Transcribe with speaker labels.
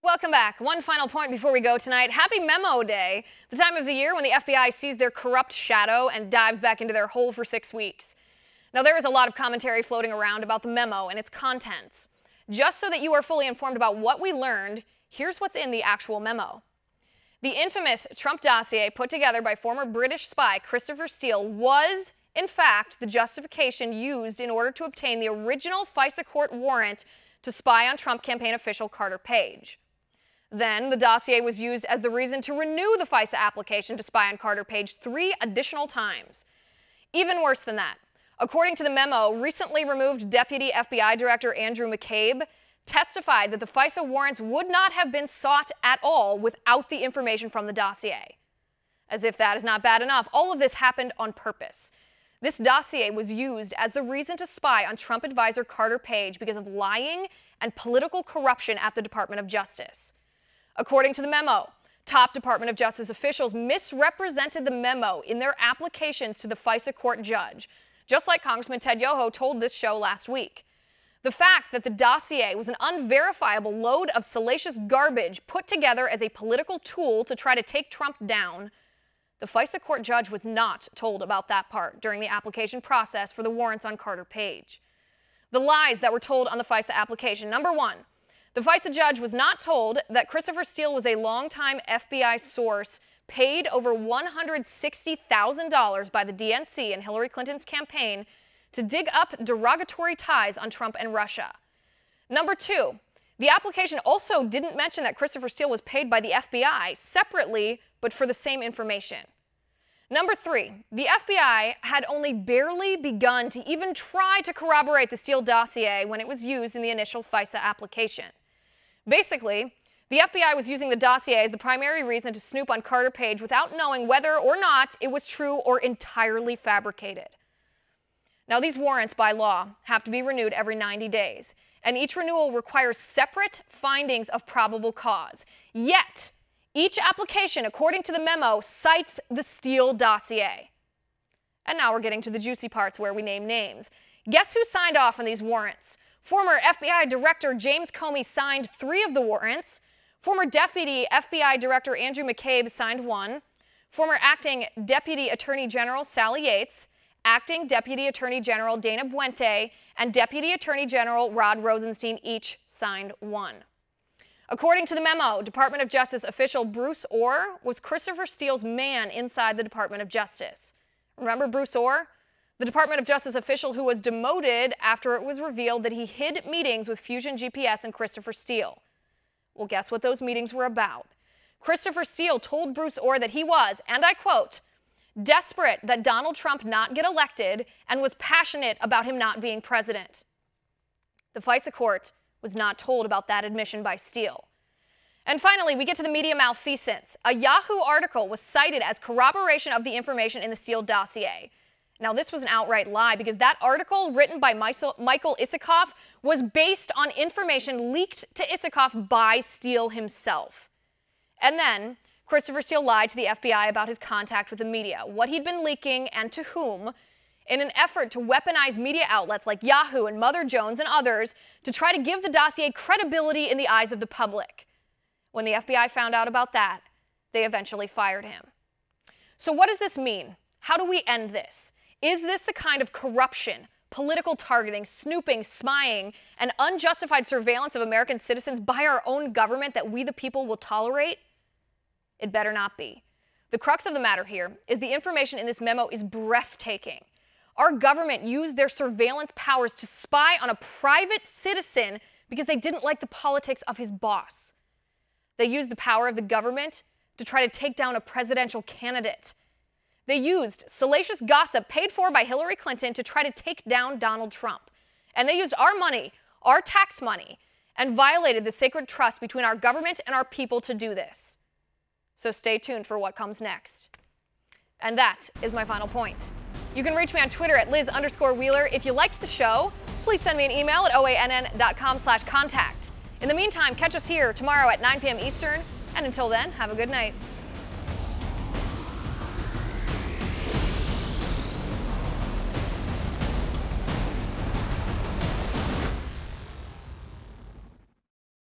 Speaker 1: Welcome back. One final point before we go tonight. Happy Memo Day, the time of the year when the FBI sees their corrupt shadow and dives back into their hole for 6 weeks. Now, there is a lot of commentary floating around about the memo and its contents. Just so that you are fully informed about what we learned, here's what's in the actual memo. The infamous Trump dossier put together by former British spy Christopher Steele was, in fact, the justification used in order to obtain the original FISA court warrant to spy on Trump campaign official Carter Page. Then, the dossier was used as the reason to renew the FISA application to spy on Carter Page 3 additional times. Even worse than that, according to the memo, recently removed Deputy FBI Director Andrew McCabe testified that the FISA warrants would not have been sought at all without the information from the dossier. As if that is not bad enough, all of this happened on purpose. This dossier was used as the reason to spy on Trump advisor Carter Page because of lying and political corruption at the Department of Justice. According to the memo, top Department of Justice officials misrepresented the memo in their applications to the FISA court judge, just like Congressman Ted Yoho told this show last week. The fact that the dossier was an unverifiable load of salacious garbage put together as a political tool to try to take Trump down, the FISA court judge was not told about that part during the application process for the warrants on Carter Page. The lies that were told on the FISA application. Number one, the FISA judge was not told that Christopher Steele was a longtime FBI source paid over $160,000 by the DNC in Hillary Clinton's campaign to dig up derogatory ties on Trump and Russia. Number two, the application also didn't mention that Christopher Steele was paid by the FBI separately, but for the same information. Number three, the FBI had only barely begun to even try to corroborate the Steele dossier when it was used in the initial FISA application. Basically, the FBI was using the dossier as the primary reason to snoop on Carter Page without knowing whether or not it was true or entirely fabricated. Now, these warrants by law have to be renewed every 90 days, and each renewal requires separate findings of probable cause. Yet, each application, according to the memo, cites the Steele dossier. And now we're getting to the juicy parts where we name names. Guess who signed off on these warrants? Former FBI Director James Comey signed 3 of the warrants. Former Deputy FBI Director Andrew McCabe signed 1. Former Acting Deputy Attorney General Sally Yates, Acting Deputy Attorney General Dana Buente, and Deputy Attorney General Rod Rosenstein each signed 1. According to the memo, Department of Justice official Bruce Orr was Christopher Steele's man inside the Department of Justice. Remember Bruce Orr? The Department of Justice official who was demoted after it was revealed that he hid meetings with Fusion GPS and Christopher Steele. Well, guess what those meetings were about? Christopher Steele told Bruce Orr that he was, and I quote, desperate that Donald Trump not get elected and was passionate about him not being president. The FISA court was not told about that admission by Steele. And finally, we get to the media malfeasance. A Yahoo article was cited as corroboration of the information in the Steele dossier. Now, this was an outright lie because that article written by Michael Isikoff was based on information leaked to Isikoff by Steele himself. And then, Christopher Steele lied to the FBI about his contact with the media, what he'd been leaking and to whom, in an effort to weaponize media outlets like Yahoo and Mother Jones and others to try to give the dossier credibility in the eyes of the public. When the FBI found out about that, they eventually fired him. So what does this mean? How do we end this? Is this the kind of corruption, political targeting, snooping, spying, and unjustified surveillance of American citizens by our own government that we the people will tolerate? It better not be. The crux of the matter here is the information in this memo is breathtaking. Our government used their surveillance powers to spy on a private citizen because they didn't like the politics of his boss. They used the power of the government to try to take down a presidential candidate. They used salacious gossip paid for by Hillary Clinton to try to take down Donald Trump. And they used our money, our tax money, and violated the sacred trust between our government and our people to do this. So stay tuned for what comes next. And that is my final point. You can reach me on Twitter at Liz_Wheeler. If you liked the show, please send me an email at oann.com/contact. In the meantime, catch us here tomorrow at 9 p.m. Eastern. And until then, have a good night.